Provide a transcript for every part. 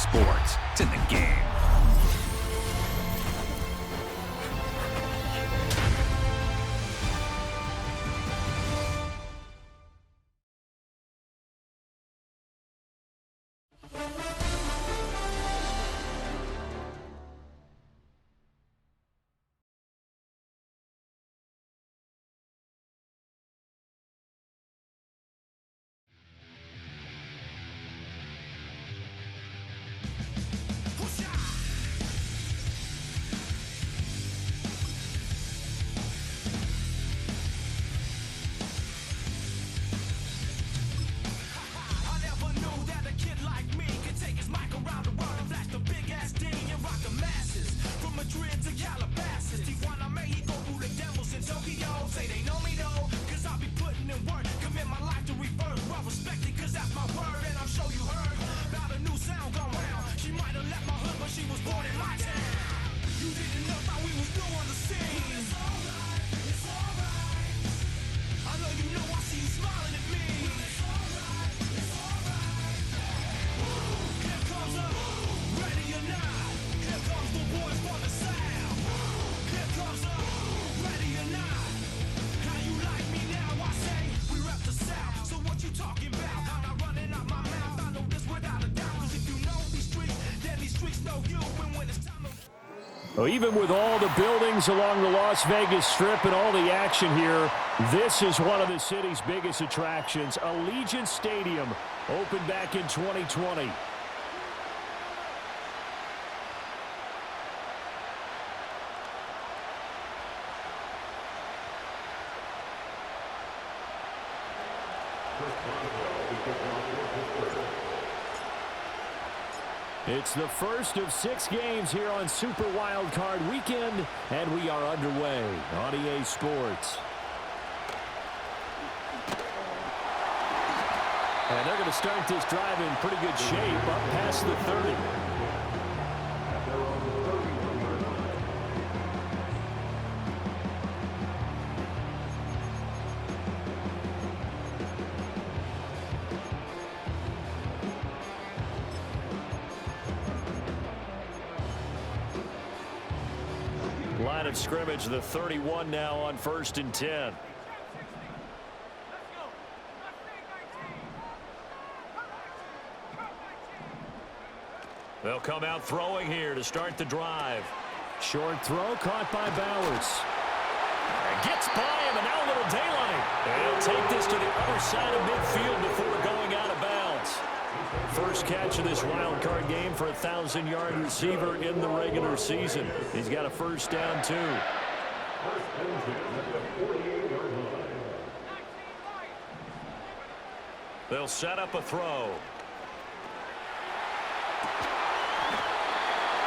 sports. It's in the game. Well, even with all the buildings along the Las Vegas Strip and all the action here, this is one of the city's biggest attractions. Allegiant Stadium opened back in 2020. It's the first of 6 games here on Super Wildcard Weekend, and we are underway on EA Sports. And they're going to start this drive in pretty good shape up past the 30. Line of scrimmage, the 31 now on 1st and 10. They'll come out throwing here to start the drive. Short throw caught by Bowers. Gets by him, and now a little daylight. They'll take this to the other side of midfield before going out of bounds. First catch of this wild card game for a 1,000-yard receiver in the regular season. He's got a first down, too. They'll set up a throw.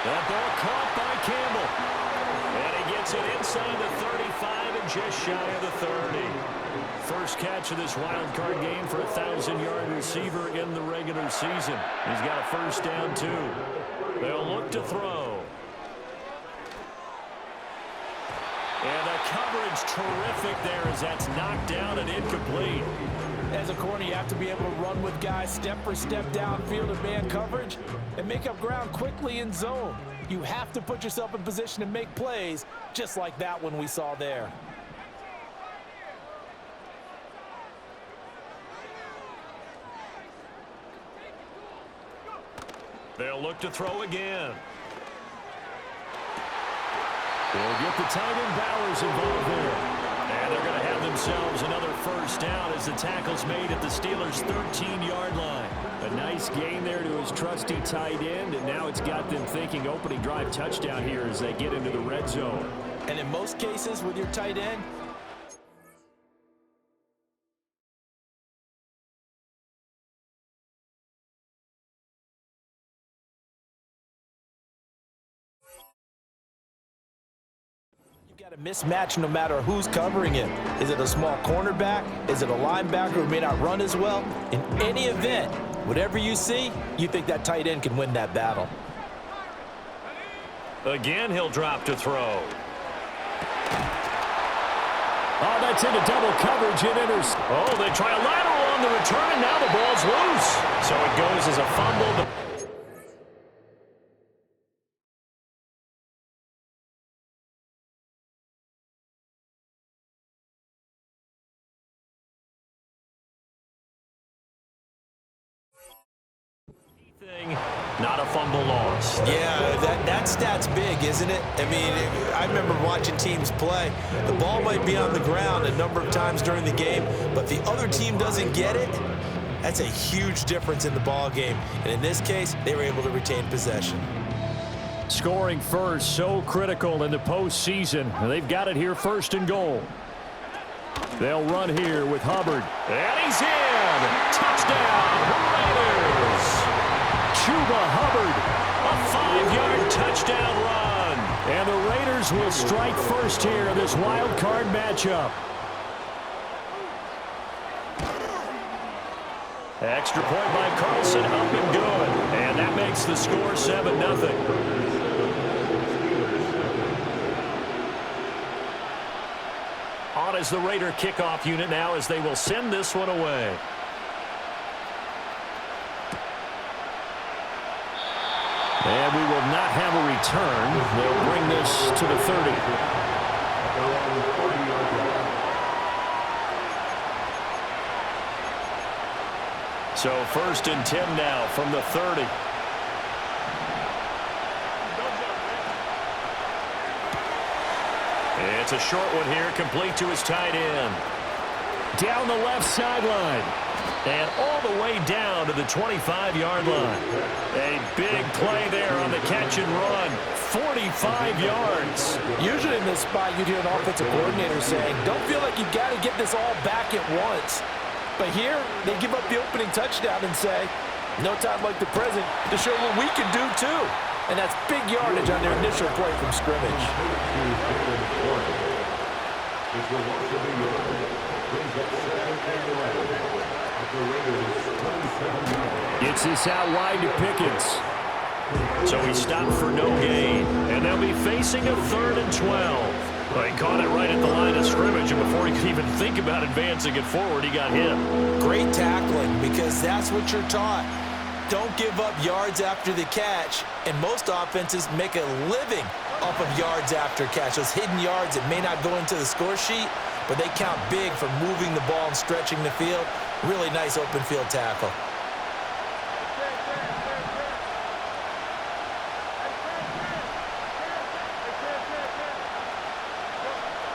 That ball caught by Campbell. And he gets it inside the 35 and just shy of the 30. First catch of this wild card game for a 1,000-yard receiver in the regular season. He's got a first down, too. They'll look to throw. And the coverage terrific there as that's knocked down and incomplete. As a corner, you have to be able to run with guys step for step downfield in man coverage and make up ground quickly in zone. You have to put yourself in position to make plays, just like that one we saw there. They'll look to throw again. They'll get the tight end Bowers involved there. And they're going to have themselves another first down as the tackle's made at the Steelers' 13-yard line. A nice gain there to his trusty tight end, and now it's got them thinking opening drive touchdown here as they get into the red zone. And in most cases with your tight end, got a mismatch no matter who's covering him. Is it a small cornerback? Is it a linebacker who may not run as well? In any event, whatever you see, you think that tight end can win that battle. Again, he'll drop to throw. Oh, that's into double coverage and enters. Oh, they try a lateral on the return, and now the ball's loose. So it goes as a fumble. not a fumble loss. Yeah, that stat's big, isn't it? I mean, I remember watching teams play. The ball might be on the ground a number of times during the game, but the other team doesn't get it. That's a huge difference in the ball game. And in this case, they were able to retain possession. Scoring first, so critical in the postseason. They've got it here, 1st and goal. They'll run here with Hubbard. And he's in! Touchdown, Raiders! Chuba Hubbard, a 5-yard touchdown run. And the Raiders will strike first here in this wild card matchup. Extra point by Carlson, up and good. And that makes the score 7-0. On as the Raider kickoff unit now as they will send this one away. And we will not have a return. They'll bring this to the 30. So 1st and 10 now from the 30. It's a short one here, complete to his tight end. Down the left sideline. And all the way down to the 25-yard line. A big play there on the catch and run. 45 yards. Usually in this spot, you'd hear an offensive coordinator saying, don't feel like you've got to get this all back at once. But here, they give up the opening touchdown and say, no time like the present to show what we can do too. And that's big yardage on their initial play from scrimmage. Gets this out wide to Pickens. So he stopped for no gain. And they'll be facing a 3rd and 12. Well, he caught it right at the line of scrimmage, and before he could even think about advancing it forward, he got hit. Great tackling, because that's what you're taught. Don't give up yards after the catch, and most offenses make a living off of yards after catch. Those hidden yards that may not go into the score sheet, but they count big for moving the ball and stretching the field. Really nice open field tackle.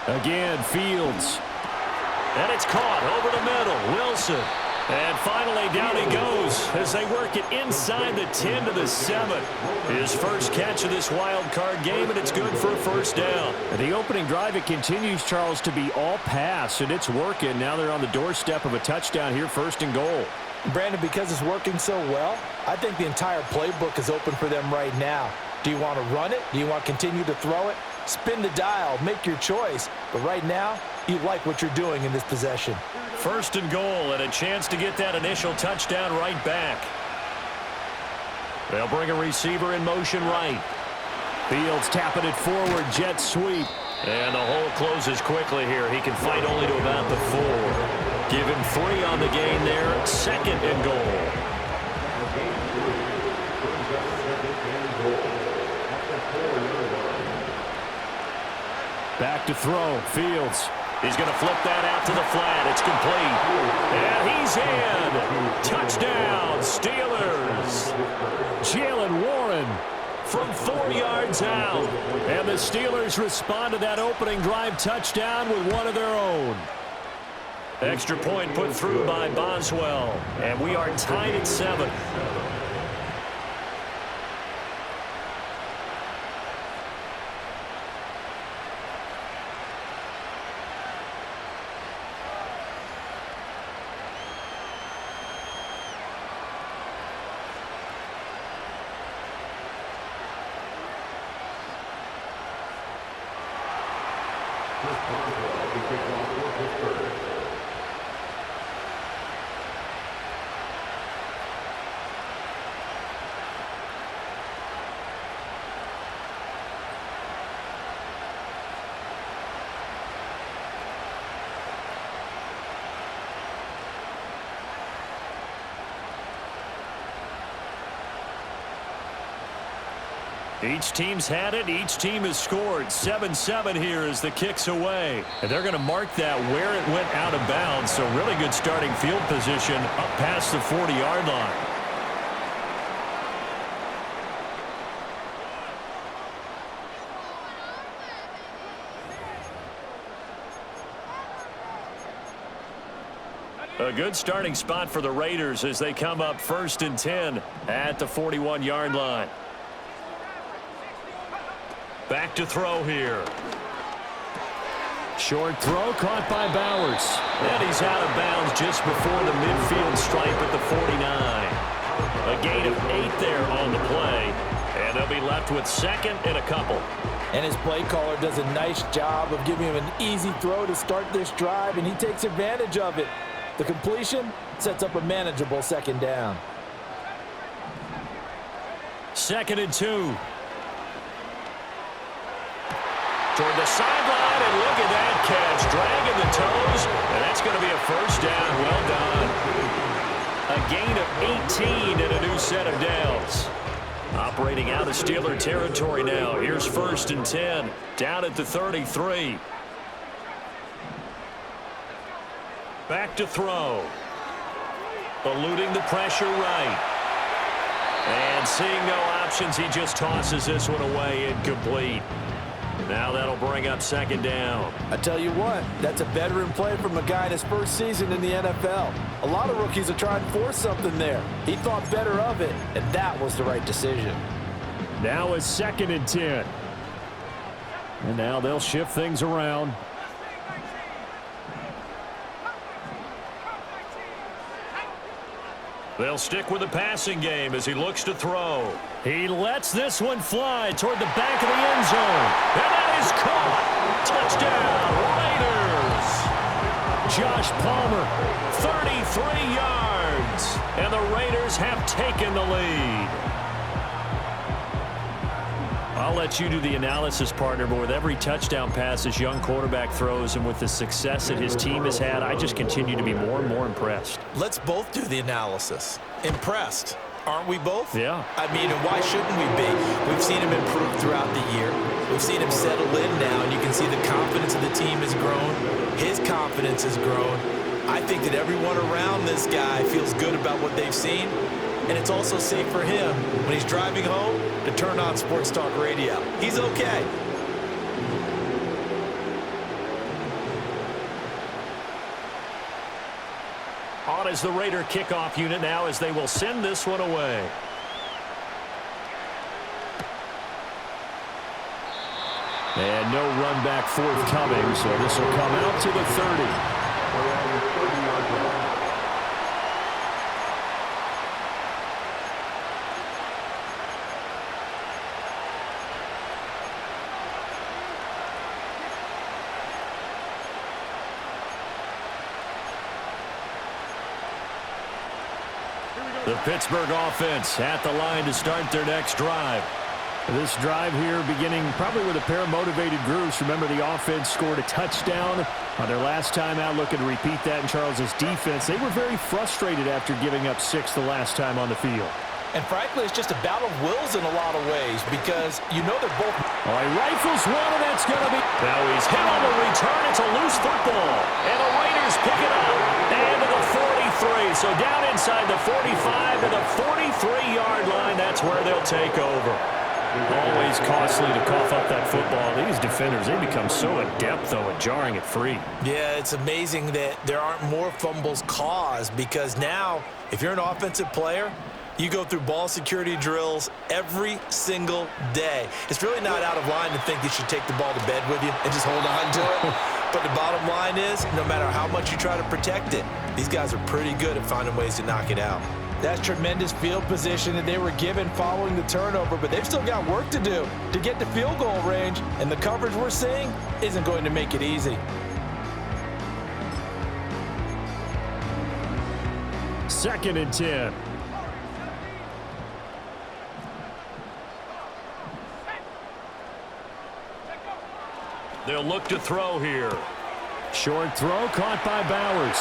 Again, Fields. And it's caught over the middle. Wilson. And finally, down he goes as they work it inside the 10 to the 7. His first catch of this wild card game, and it's good for a 1st down. And the opening drive, it continues, Charles, to be all pass, and it's working. Now they're on the doorstep of a touchdown here, 1st and goal. Brandon, because it's working so well, I think the entire playbook is open for them right now. Do you want to run it? Do you want to continue to throw it? Spin the dial, make your choice. But right now, you like what you're doing in this possession. 1st and goal, and a chance to get that initial touchdown right back. They'll bring a receiver in motion right. Fields tapping it forward, jet sweep. And the hole closes quickly here. He can fight only to about the 4. Give him 3 on the gain there. 2nd and goal. Back to throw. Fields. He's going to flip that out to the flat. It's complete. And he's in. Touchdown, Steelers. Jalen Warren from 4 yards out. And the Steelers respond to that opening drive touchdown with one of their own. Extra point put through by Boswell. And we are tied at 7. Each team's had it. Each team has scored. 7-7 here as the kick's away. And they're going to mark that where it went out of bounds. So really good starting field position up past the 40-yard line. good starting spot for the Raiders as they come up 1st and 10 at the 41-yard line. Back to throw here. Short throw caught by Bowers. And he's out of bounds just before the midfield stripe at the 49. A gain of 8 there on the play. And they'll be left with 2nd and a couple. And his play caller does a nice job of giving him an easy throw to start this drive, and he takes advantage of it. The completion sets up a manageable 2nd down. 2nd and 2. Toward the sideline, and look at that catch. Dragging the toes, and that's going to be a 1st down. Well done. A gain of 18 and a new set of downs. Operating out of Steeler territory now. Here's 1st and 10. Down at the 33. Back to throw. Eluding the pressure right. And seeing no options, he just tosses this one away incomplete. Now that'll bring up 2nd down. I tell you what, that's a veteran play from a guy in his first season in the NFL. A lot of rookies are trying to force something there. He thought better of it, and that was the right decision. Now it's 2nd and 10. And now they'll shift things around. They'll stick with the passing game as he looks to throw. He lets this one fly toward the back of the end zone. And that is caught. Touchdown, Raiders. Josh Palmer, 33 yards. And the Raiders have taken the lead. I'll let you do the analysis, partner, but with every touchdown pass this young quarterback throws and with the success that his team has had, I just continue to be more and more impressed. Let's both do the analysis. Impressed. Aren't we both? Yeah. I mean, and why shouldn't we be? We've seen him improve throughout the year. We've seen him settle in now, and you can see the confidence of the team has grown. His confidence has grown. I think that everyone around this guy feels good about what they've seen, and it's also safe for him when he's driving home to turn on Sports Talk Radio. He's okay. On is the Raider kickoff unit now as they will send this one away. And no run back forthcoming, so this will come out to the 30. The Pittsburgh offense at the line to start their next drive. This drive here beginning probably with a pair of motivated groups. Remember, the offense scored a touchdown on their last time out. Looking to repeat that in Charles's defense. They were very frustrated after giving up 6 the last time on the field. And frankly, it's just a battle of wills in a lot of ways because you know they're both. Oh, he rifles one, and that's going to be. Now he's hit on the return. It's a loose football. And the Raiders pick it up. And to the 43. So down inside the 45 to the 43-yard line. That's where they'll take over. Always costly to cough up that football. These defenders, they become so adept, though, at jarring it free. Yeah, it's amazing that there aren't more fumbles caused because now, if you're an offensive player, you go through ball security drills every single day. It's really not out of line to think you should take the ball to bed with you and just hold on to it. But the bottom line is, no matter how much you try to protect it, these guys are pretty good at finding ways to knock it out. That's tremendous field position that they were given following the turnover, but they've still got work to do to get to field goal range, and the coverage we're seeing isn't going to make it easy. Second and 10. They'll look to throw here. Short throw caught by Bowers.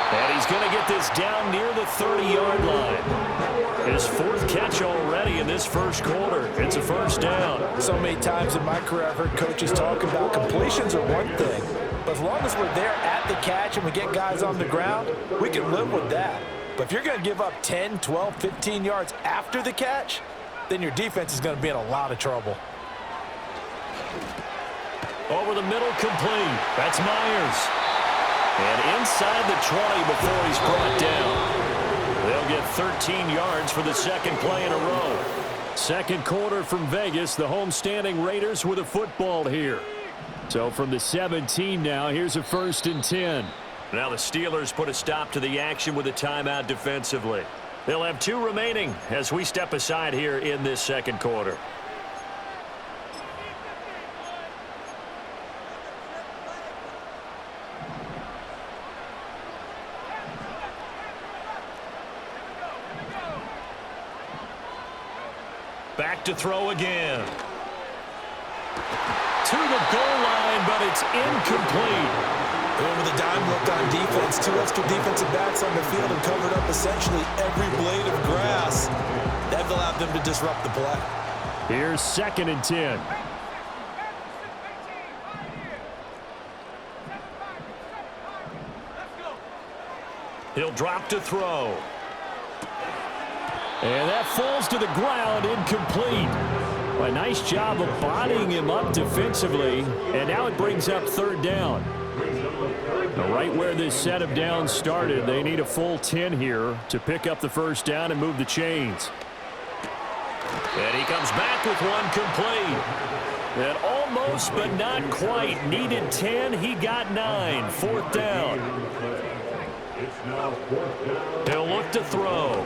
And he's going to get this down near the 30-yard line. His 4th catch already in this first quarter. It's a 1st down. So many times in my career I've heard coaches talk about completions are one thing. But as long as we're there at the catch and we get guys on the ground, we can live with that. But if you're going to give up 10, 12, 15 yards after the catch, then your defense is going to be in a lot of trouble. Over the middle, complete. That's Myers. And inside the 20 before he's brought down. They'll get 13 yards for the second play in a row. Second quarter from Vegas. The homestanding Raiders with a football here. So from the 17 now, here's a 1st and 10. Now the Steelers put a stop to the action with a timeout defensively. They'll have 2 remaining as we step aside here in this second quarter. Back to throw again. To the goal line, but it's incomplete. With a dime look on defense, 2 extra defensive backs on the field and covered up essentially every blade of grass. That allowed them to disrupt the play. Here's 2nd and 10. He'll drop to throw. And that falls to the ground, incomplete. A nice job of bodying him up defensively, and now it brings up 3rd down. Now, right where this set of downs started, they need a full 10 here to pick up the 1st down and move the chains. And he comes back with one complete. And almost, but not quite. Needed 10, he got 9. 4th down. He'll look to throw.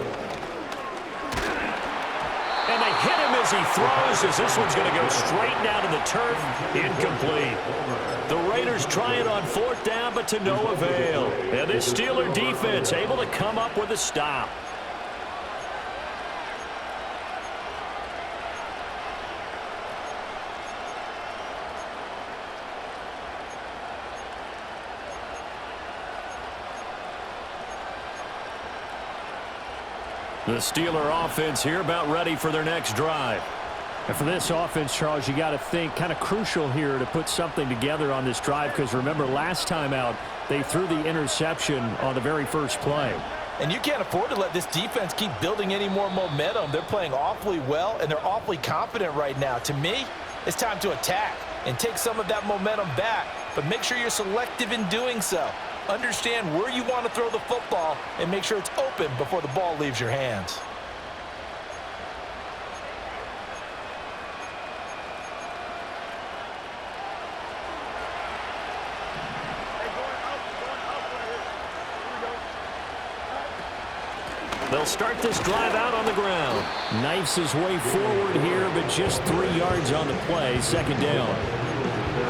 And they hit him as he throws, as this one's going to go straight down to the turf. Incomplete. The Raiders try it on 4th down, but to no avail. And this Steeler defense able to come up with a stop. The Steeler offense here about ready for their next drive. And for this offense, Charles, you got to think kind of crucial here to put something together on this drive, because remember last time out they threw the interception on the very first play. And you can't afford to let this defense keep building any more momentum. They're playing awfully well, and they're awfully confident right now. To me, it's time to attack and take some of that momentum back, but make sure you're selective in doing so. Understand where you want to throw the football and make sure it's open before the ball leaves your hands. They'll start this drive out on the ground. Knifes his way forward here, but just 3 yards on the play. 2nd down.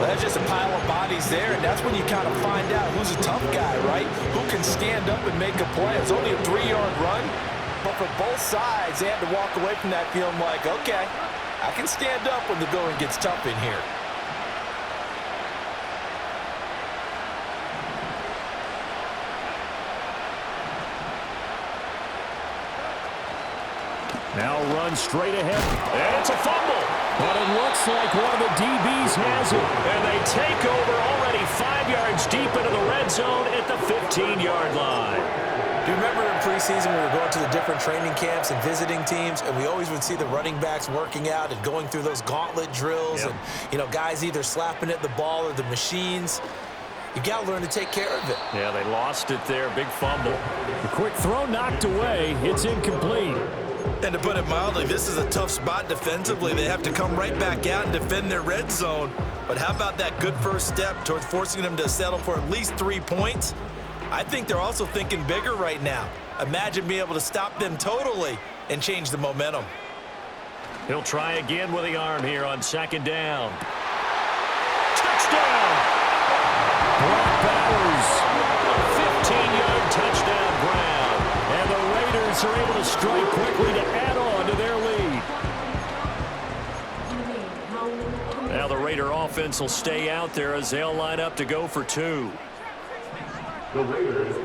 Well, that's just a pile of bodies there, and that's when you kind of find out who's a tough guy, right? Who can stand up and make a play. It's only a 3-yard run, but for both sides, they had to walk away from that feeling like, okay, I can stand up when the going gets tough in here. Now run straight ahead, and it's a fumble. But it looks like one of the DBs has it. And they take over already 5 yards deep into the red zone at the 15-yard line. Do you remember in preseason we were going to the different training camps and visiting teams, and we always would see the running backs working out and going through those gauntlet drills, and, you know, guys either slapping at the ball or the machines. You got to learn to take care of it. Yeah, they lost it there. Big fumble. The quick throw knocked away. It's incomplete. And to put it mildly, this is a tough spot defensively. They have to come right back out and defend their red zone. But how about that good first step towards forcing them to settle for at least 3 points? I think they're also thinking bigger right now. Imagine being able to stop them totally and change the momentum. He'll try again with the arm here on 2nd down. Touchdown! Brock Bowers, 15-yard touchdown ground. And the Raiders are able to strike quickly to add on to their lead. Now the Raider offense will stay out there as they'll line up to go for 2.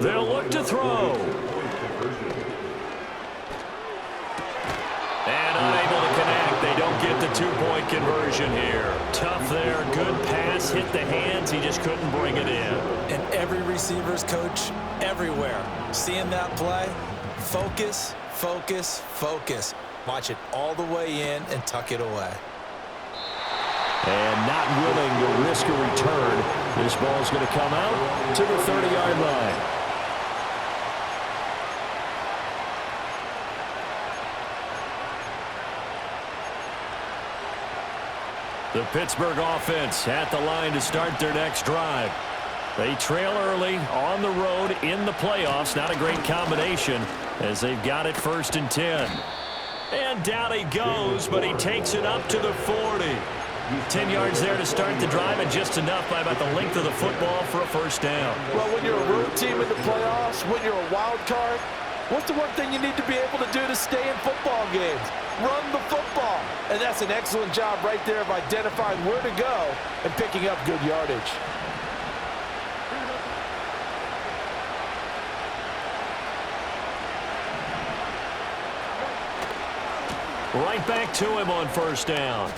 They'll look to throw. And unable to connect. They don't get the 2-point conversion here. Tough there. Good pass. Hit the hands. He just couldn't bring it in. And every receiver's coach everywhere. Seeing that play, focus, focus, focus. Watch it all the way in and tuck it away. And not willing to risk a return. This ball is going to come out to the 30-yard line. The Pittsburgh offense at the line to start their next drive. They trail early on the road in the playoffs. Not a great combination as they've got it 1st and 10. And down he goes, but he takes it up to the 40. 10 yards there to start the drive, and just enough by about the length of the football for a 1st down. Well, when you're a road team in the playoffs, when you're a wild card, what's the one thing you need to be able to do to stay in football games? Run the football. And that's an excellent job right there of identifying where to go and picking up good yardage. Right back to him on 1st down.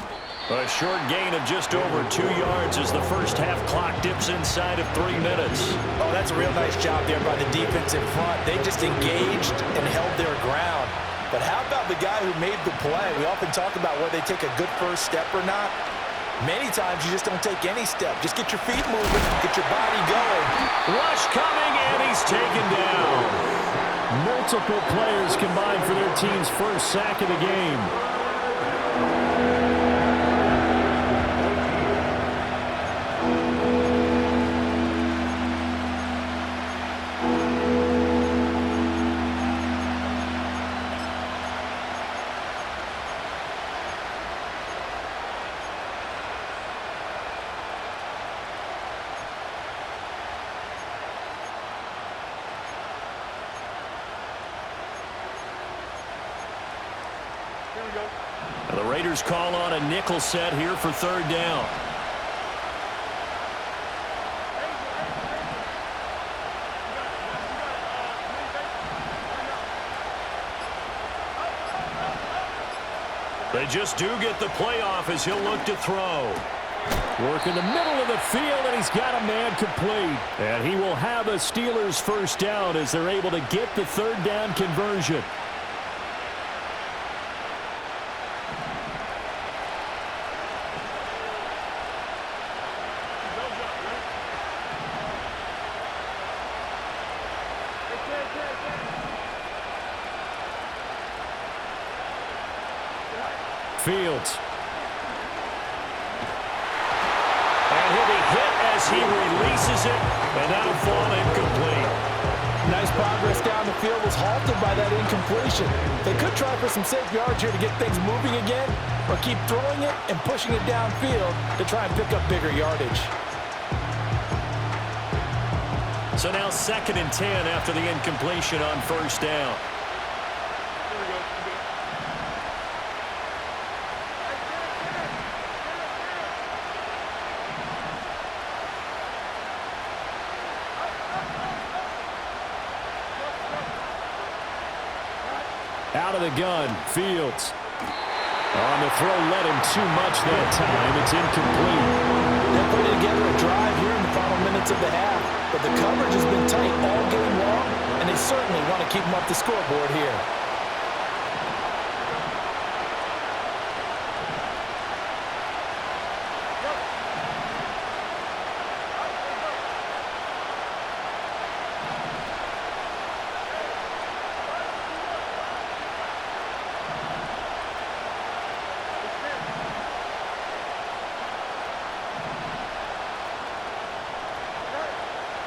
A short gain of just over 2 yards as the first half clock dips inside of 3 minutes. Oh, that's a real nice job there by the defense in front. They just engaged and held their ground. But how about the guy who made the play? We often talk about whether they take a good first step or not. Many times you just don't take any step. Just get your feet moving, get your body going. Rush coming, and he's taken down. Multiple players combined for their team's first sack of the game. The Raiders call on a nickel set here for 3rd down. They just do get the playoff as he'll look to throw. Work in the middle of the field, and he's got a man complete. And he will have a Steelers 1st down as they're able to get the 3rd down conversion. Fields. And he'll be hit as he releases it, and that'll fall incomplete. Nice progress down the field, was halted by that incompletion. They could try for some safe yards here to get things moving again, or keep throwing it and pushing it downfield to try and pick up bigger yardage. So now 2nd and 10 after the incompletion on 1st down. Out of the gun, Fields. On the throw, led him too much that time. It's incomplete. They're putting together a drive here in the final minutes of the half, but the coverage has been tight all game long, and they certainly want to keep them up the scoreboard here.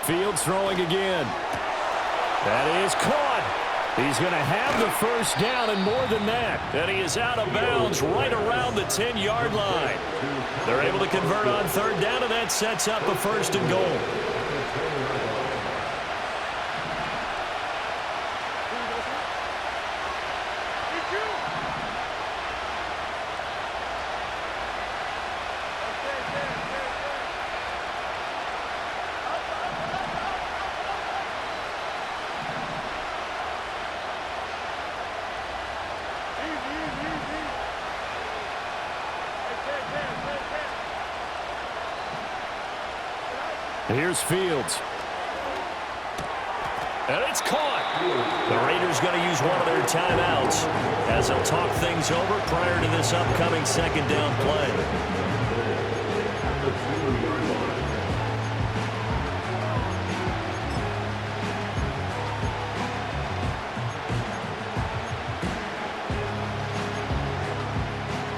Fields throwing again. That is caught. He's going to have the 1st down and more than that. And he is out of bounds right around the 10-yard line. They're able to convert on 3rd down, and that sets up a 1st and goal. Here's Fields. And it's caught. The Raiders going to use one of their timeouts as they'll talk things over prior to this upcoming 2nd down play.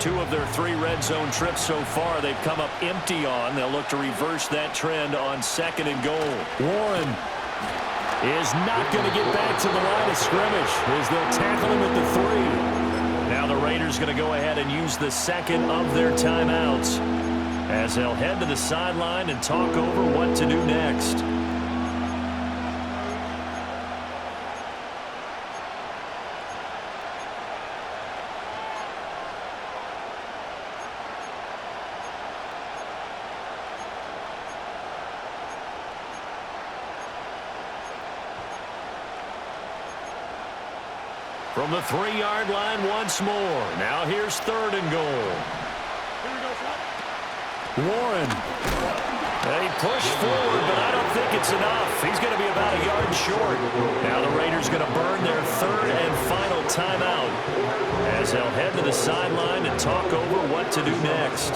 2 of their 3 red zone trips so far they've come up empty on. They'll look to reverse that trend on 2nd and goal. Warren is not going to get back to the line of scrimmage as they'll tackle him at the 3. Now the Raiders going to go ahead and use the 2nd of their timeouts as they'll head to the sideline and talk over what to do next. From the 3-yard line once more. Now here's 3rd and goal. Warren. They push forward, but I don't think it's enough. He's going to be about a yard short. Now the Raiders going to burn their 3rd and final timeout as they'll head to the sideline and talk over what to do next.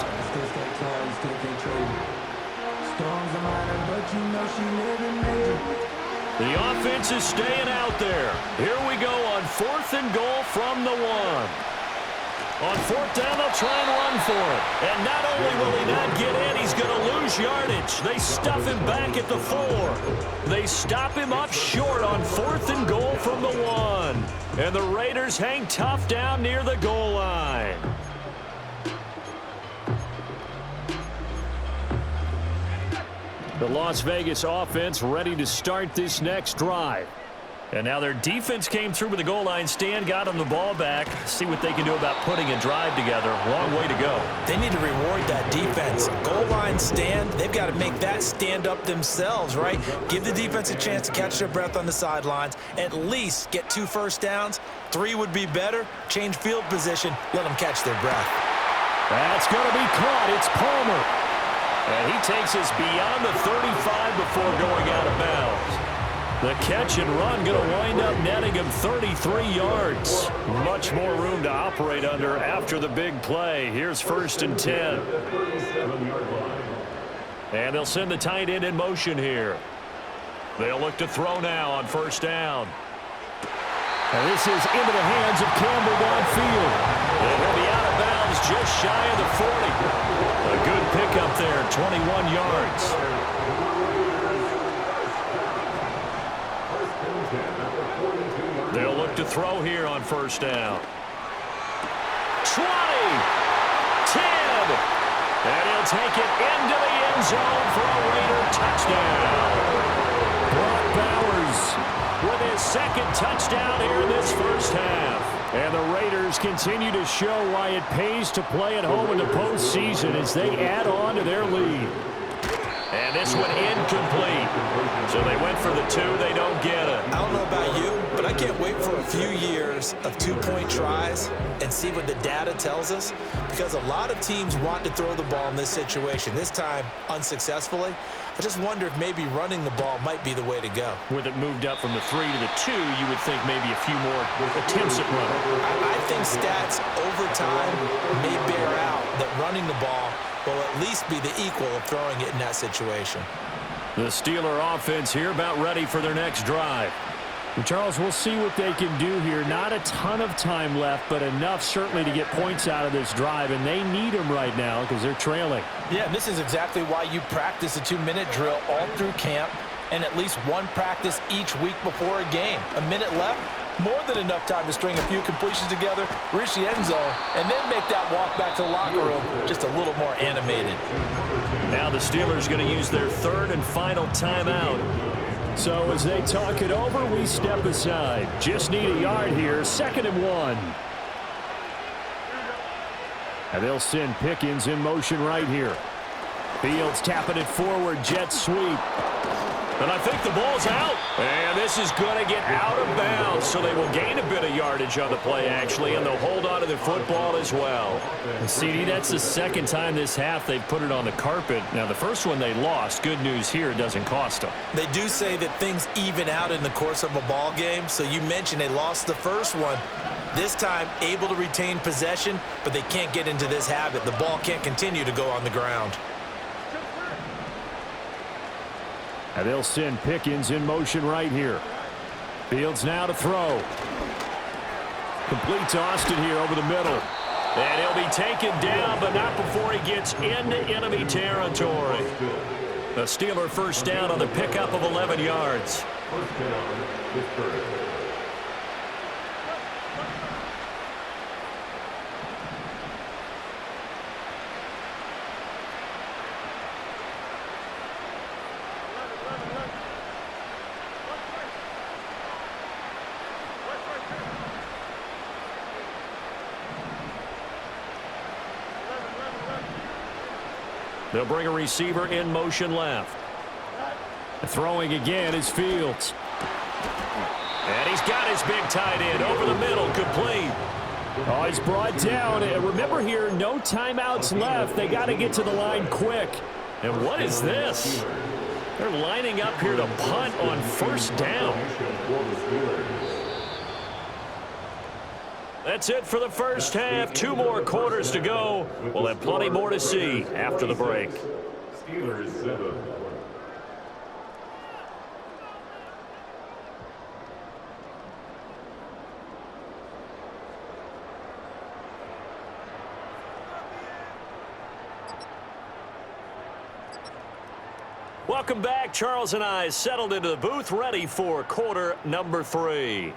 The offense is staying out there. Here we go on 4th and goal from the 1. On 4th down, they'll try and run for it. And not only will he not get in, he's going to lose yardage. They stuff him back at the 4. They stop him up short on 4th and goal from the 1. And the Raiders hang tough down near the goal line. The Las Vegas offense ready to start this next drive. And now their defense came through with the goal line stand, got them the ball back. See what they can do about putting a drive together. Long way to go. They need to reward that defense. Goal line stand, they've got to make that stand up themselves, right? Give the defense a chance to catch their breath on the sidelines. At least get 2 first downs. 3 would be better. Change field position. Let them catch their breath. That's going to be caught. It's Palmer. And he takes us beyond the 35 before going out of bounds. The catch and run going to wind up netting him 33 yards. Much more room to operate under after the big play. Here's 1st and 10. And they'll send the tight end in motion here. They'll look to throw now on 1st down. And this is into the hands of Campbell downfield. And he'll be out of bounds just shy of the 40. A good pickup there, 21 yards. They'll look to throw here on 1st down. 20, 10, and he'll take it into the end zone for a Raider touchdown. Brock Bowers with his 2nd touchdown here in this first half. And the Raiders continue to show why it pays to play at home in the postseason as they add on to their lead. And this one incomplete. So they went for the 2. They don't get it. I don't know about you, but I can't wait for a few years of 2-point tries and see what the data tells us. Because a lot of teams want to throw the ball in this situation. This time, unsuccessfully. I just wonder if maybe running the ball might be the way to go. With it moved up from the 3 to the 2, you would think maybe a few more attempts at running. I think stats over time may bear out that running the ball will at least be the equal of throwing it in that situation. The Steeler offense here about ready for their next drive. And Charles, we'll see what they can do here. Not a ton of time left, but enough certainly to get points out of this drive, and they need them right now because they're trailing. Yeah, and this is exactly why you practice a 2-minute drill all through camp and at least 1 practice each week before a game. A minute left, more than enough time to string a few completions together, reach the end zone, and then make that walk back to the locker room just a little more animated. Now the Steelers going to use their 3rd and final timeout. So as they talk it over, we step aside. Just need a yard here, 2nd and 1. And they'll send Pickens in motion right here. Fields tapping it forward, jet sweep. And I think the ball's out. And this is going to get out of bounds, so they will gain a bit of yardage on the play, actually, and they'll hold on to the football as well. CD, that's the 2nd time this half they've put it on the carpet. Now, the first one they lost. Good news here, it doesn't cost them. They do say that things even out in the course of a ball game, so you mentioned they lost the first one. This time, able to retain possession, but they can't get into this habit. The ball can't continue to go on the ground. And they'll send Pickens in motion right here. Fields now to throw. Complete to Austin here over the middle. And he'll be taken down, but not before he gets into enemy territory. A Steeler first down on the pickup of 11 yards. First down, Pittsburgh. They'll bring a receiver in motion left. Throwing again is Fields. And he's got his big tight end over the middle, complete. Oh, he's brought down. And remember here, no timeouts left. They got to get to the line quick. And what is this? They're lining up here to punt on first down. That's it for the first half. 2 more quarters to go. We'll have plenty more to see after the break. Steelers 7. Welcome back. Charles and I settled into the booth, ready for quarter number 3.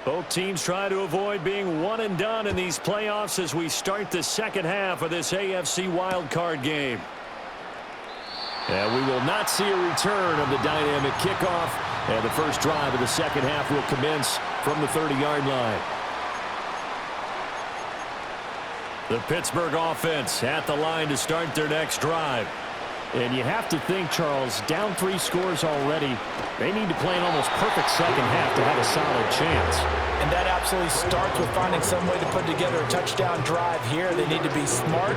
Both teams try to avoid being one and done in these playoffs as we start the second half of this AFC wildcard game. And we will not see a return of the dynamic kickoff. And the first drive of the second half will commence from the 30-yard line. The Pittsburgh offense at the line to start their next drive. And you have to think, Charles, down 3 scores already. They need to play an almost perfect second half to have a solid chance. And that absolutely starts with finding some way to put together a touchdown drive here. They need to be smart,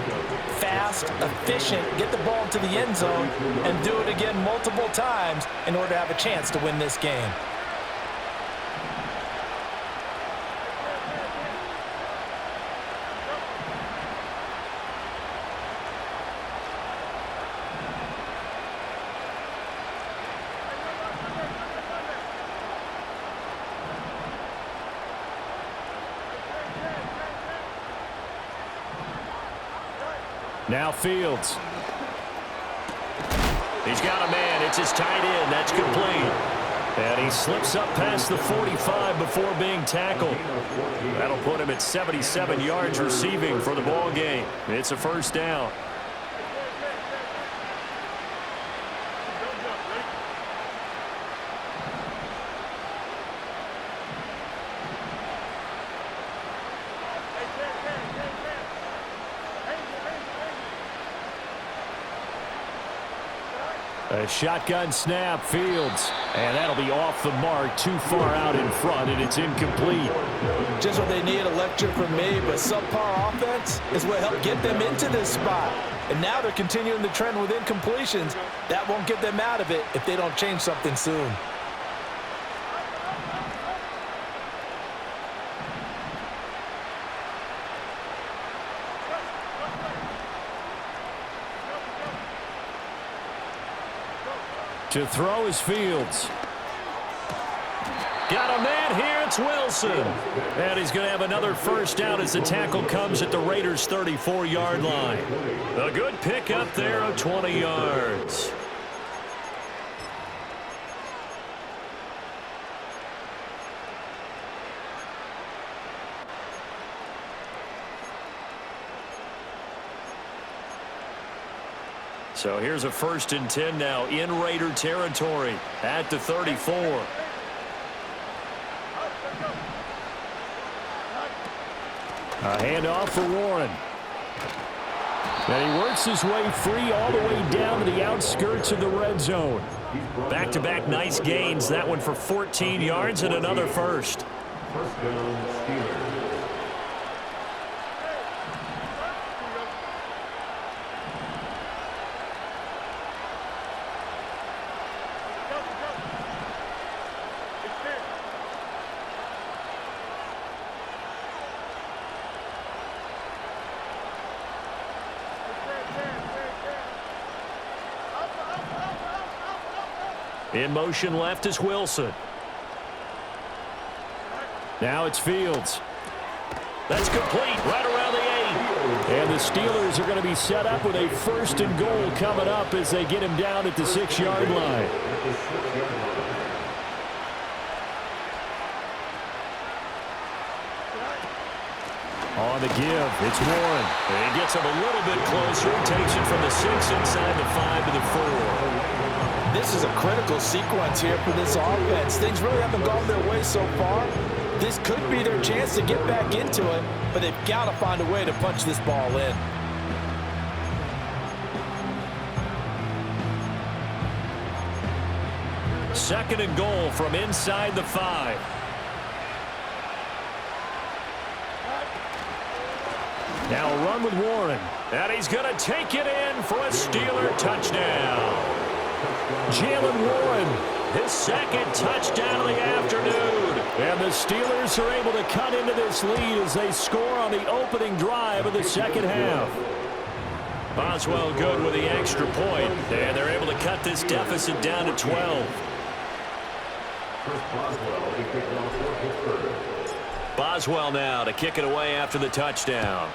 fast, efficient, get the ball into the end zone, and do it again multiple times in order to have a chance to win this game. Now Fields. He's got a man. It's his tight end. That's complete. And he slips up past the 45 before being tackled. That'll put him at 77 yards receiving for the ball game. It's a first down. A shotgun snap, Fields. And that'll be off the mark, too far out in front, and it's incomplete. Just what they need, a lecture from me, but subpar offense is what helped get them into this spot. And now they're continuing the trend with incompletions. That won't get them out of it if they don't change something soon. To throw is Fields. Got a man here. It's Wilson. And he's going to have another first down as the tackle comes at the Raiders' 34-yard line. A good pick up there of 20 yards. So here's a 1st and 10 now in Raider territory at the 34. A handoff for Warren. And he works his way free all the way down to the outskirts of the red zone. Back-to-back nice gains. That one for 14 yards and another first. First down, Steelers. In motion left is Wilson. Now it's Fields. That's complete right around the 8. And the Steelers are going to be set up with a 1st and goal coming up as they get him down at the 6-yard line. On the give, it's Warren. And he gets him a little bit closer. Takes it from the 6 inside the 5 to the 4. This is a critical sequence here for this offense. Things really haven't gone their way so far. This could be their chance to get back into it, but they've got to find a way to punch this ball in. Second and goal from inside the 5. Now a run with Warren. And he's going to take it in for a Steeler touchdown. Jalen Warren. His second touchdown of the afternoon. And the Steelers are able to cut into this lead as they score on the opening drive of the second half. Boswell good with the extra point. And they're able to cut this deficit down to 12. Boswell now to kick it away after the touchdown.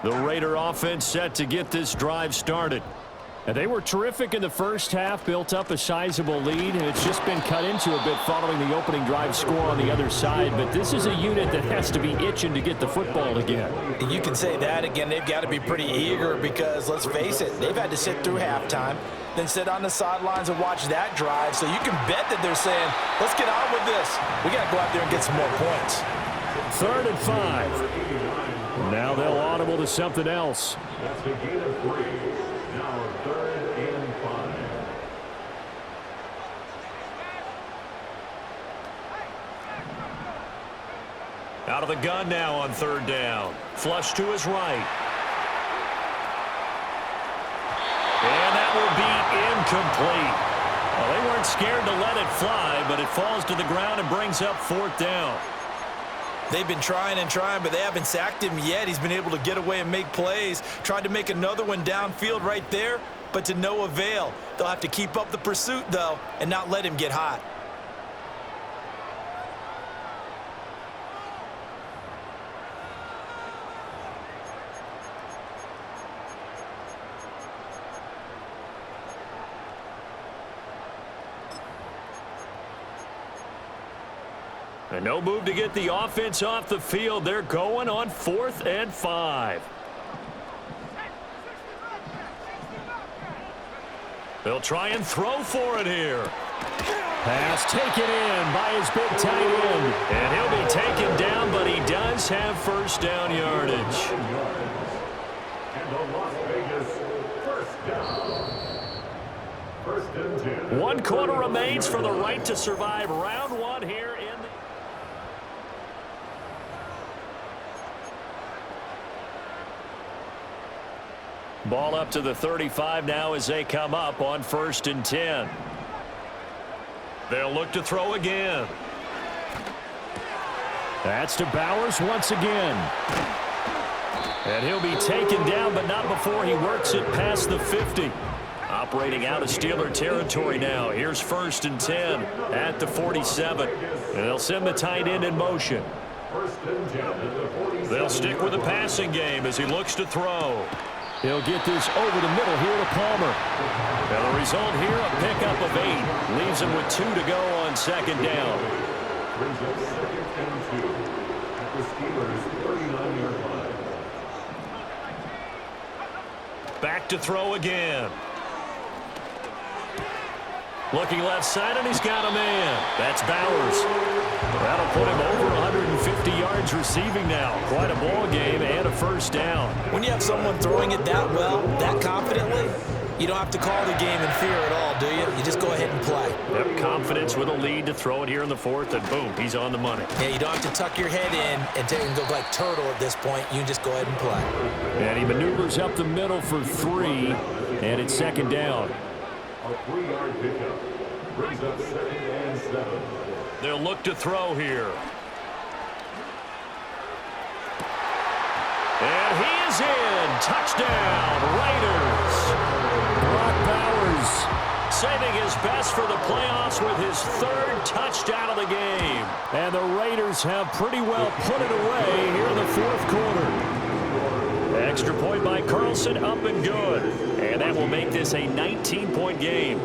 The Raider offense set to get this drive started. And they were terrific in the first half, built up a sizable lead, and it's just been cut into a bit following the opening drive score on the other side. But this is a unit that has to be itching to get the football again. And you can say that again. They've got to be pretty eager because, let's face it, they've had to sit through halftime, then sit on the sidelines and watch that drive. So you can bet that they're saying, let's get on with this. We got to go out there and get some more points. 3rd and 5. Now they'll audible to something else. That's a gain of 3. Now 3rd and 5. Out of the gun now on 3rd down. Flush to his right. And that will be incomplete. Well, they weren't scared to let it fly, but it falls to the ground and brings up 4th down. They've been trying and trying, but they haven't sacked him yet. He's been able to get away and make plays. Tried to make another one downfield right there, but to no avail. They'll have to keep up the pursuit, though, and not let him get hot. And no move to get the offense off the field. They're going on 4th and 5. They'll try and throw for it here. Pass taken in by his big tight end. And he'll be taken down, but he does have 1st down yardage. And the Las Vegas 1st down. 1st and 10. 1 quarter remains for the right to survive round 1 here in the... Ball up to the 35 now as they come up on 1st and 10. They'll look to throw again. That's to Bowers once again. And he'll be taken down, but not before he works it past the 50. Operating out of Steeler territory now. Here's 1st and 10 at the 47. And they'll send the tight end in motion. First and 10 at the 47. They'll stick with the passing game as he looks to throw. He'll get this over the middle here to Palmer. And the result here, a pickup of 8. Leaves him with 2 to go on second down. Brings up second and 2 at the Steelers' 39-yard line. Back to throw again. Looking left side, and he's got a man. That's Bowers. That'll put him over 150 yards receiving now. Quite a ball game and a first down. When you have someone throwing it that well, that confidently, you don't have to call the game in fear at all, do you? You just go ahead and play. Yep, confidence with a lead to throw it here in the fourth, and boom, he's on the money. Yeah, you don't have to tuck your head in and take and go like turtle at this point. You can just go ahead and play. And he maneuvers up the middle for 3, and it's second down. A 3-yard pickup brings up second and 7. They'll look to throw here. And he is in. Touchdown, Raiders. Brock Bowers saving his best for the playoffs with his 3rd touchdown of the game. And the Raiders have pretty well put it away here in the fourth quarter. Extra point by Carlson, up and good. And that will make this a 19-point game.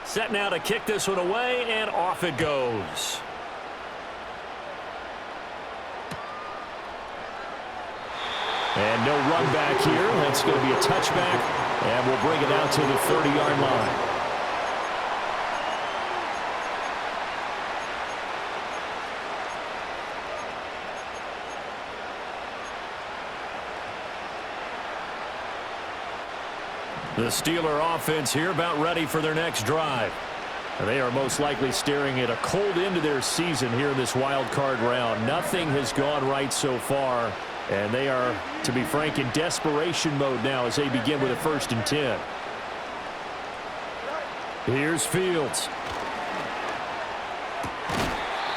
Set now to kick this one away, and off it goes. And no run back here. That's going to be a touchback, and we'll bring it out to the 30-yard line. The Steeler offense here about ready for their next drive. And they are most likely staring at a cold end to their season here in this wild card round. Nothing has gone right so far, and they are, to be frank, in desperation mode now as they begin with a 1st and 10. Here's Fields.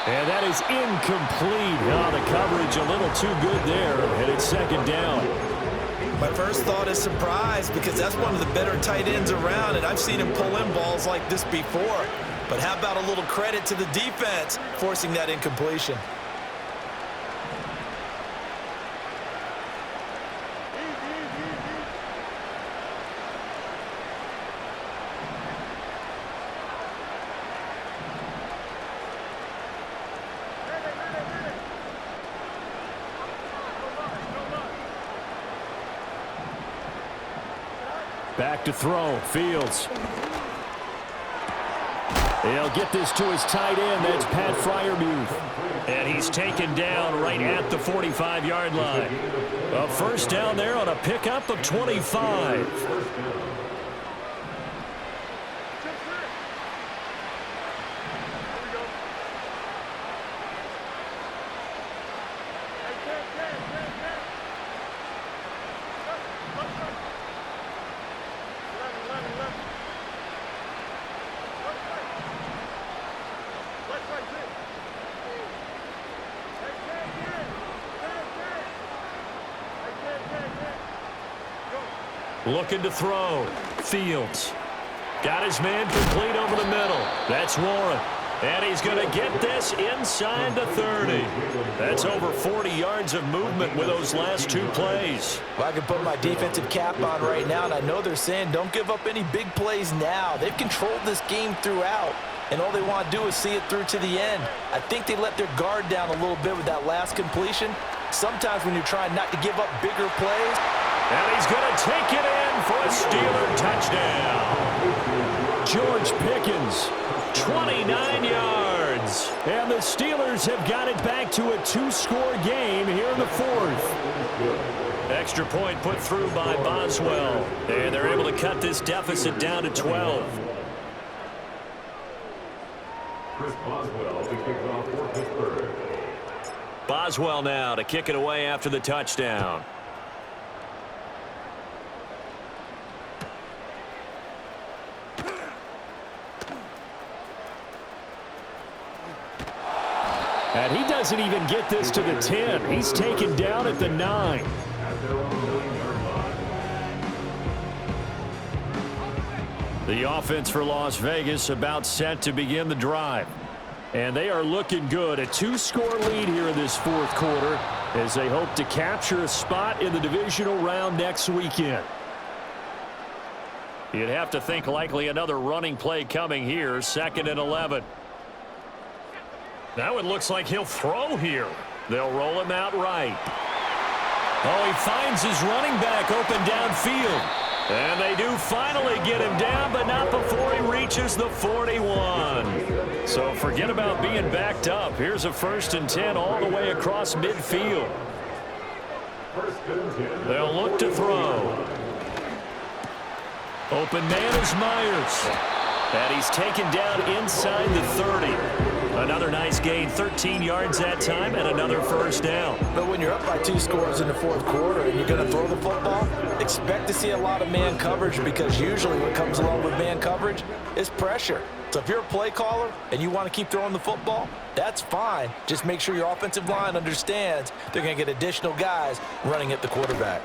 And that is incomplete. Oh, the coverage a little too good there, and it's second down. My first thought is surprise because that's one of the better tight ends around, and I've seen him pull in balls like this before. But how about a little credit to the defense forcing that incompletion? Back to throw, Fields. He'll get this to his tight end. That's Pat Freiermuth. And he's taken down right at the 45-yard line. A first down there on a pickup of 25. Looking to throw. Fields. Got his man complete over the middle. That's Warren. And he's going to get this inside the 30. That's over 40 yards of movement with those last 2 plays. Well, I can put my defensive cap on right now, and I know they're saying don't give up any big plays now. They've controlled this game throughout, and all they want to do is see it through to the end. I think they let their guard down a little bit with that last completion. Sometimes when you're trying not to give up bigger plays. And he's going to take it in for a Steeler touchdown. George Pickens. 29 yards. And the Steelers have got it back to a 2-score game here in the fourth. Extra point put through by Boswell. And they're able to cut this deficit down to 12. Chris Boswell to kick off for Pittsburgh. Boswell now to kick it away after the touchdown. And he doesn't even get this to the 10. He's taken down at the 9. The offense for Las Vegas about set to begin the drive. And they are looking good. A 2-score lead here in this fourth quarter as they hope to capture a spot in the divisional round next weekend. You'd have to think likely another running play coming here. 2nd and 11. Now it looks like he'll throw here. They'll roll him out right. Oh, he finds his running back open downfield. And they do finally get him down, but not before he reaches the 41. So forget about being backed up. Here's a 1st and 10 all the way across midfield. They'll look to throw. Open man is Myers. And he's taken down inside the 30. Another nice gain, 13 yards that time, and another 1st down. But when you're up by 2 scores in the fourth quarter and you're going to throw the football, expect to see a lot of man coverage, because usually what comes along with man coverage is pressure. So if you're a play caller and you want to keep throwing the football, that's fine. Just make sure your offensive line understands they're going to get additional guys running at the quarterback.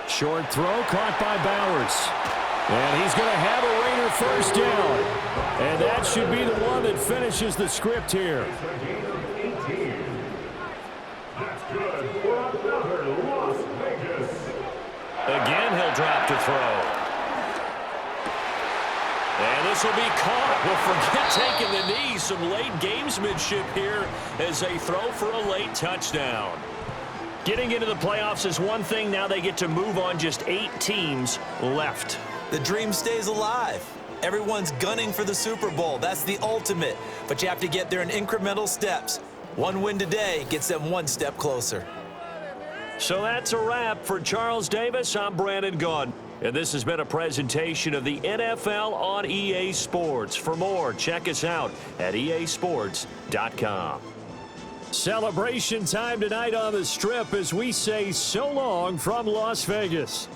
Short throw caught by Bowers. And he's going to have a Raider 1st down. And that should be the one that finishes the script here. Again, he'll drop to throw. And this will be caught. Well, forget taking the knee. Some late gamesmanship here as they throw for a late touchdown. Getting into the playoffs is one thing. Now they get to move on. Just 8 teams left. The dream stays alive. Everyone's gunning for the Super Bowl. That's the ultimate. But you have to get there in incremental steps. One win today gets them 1 step closer. So that's a wrap for Charles Davis. I'm Brandon Gunn. And this has been a presentation of the NFL on EA Sports. For more, check us out at easports.com. Celebration time tonight on the Strip as we say so long from Las Vegas.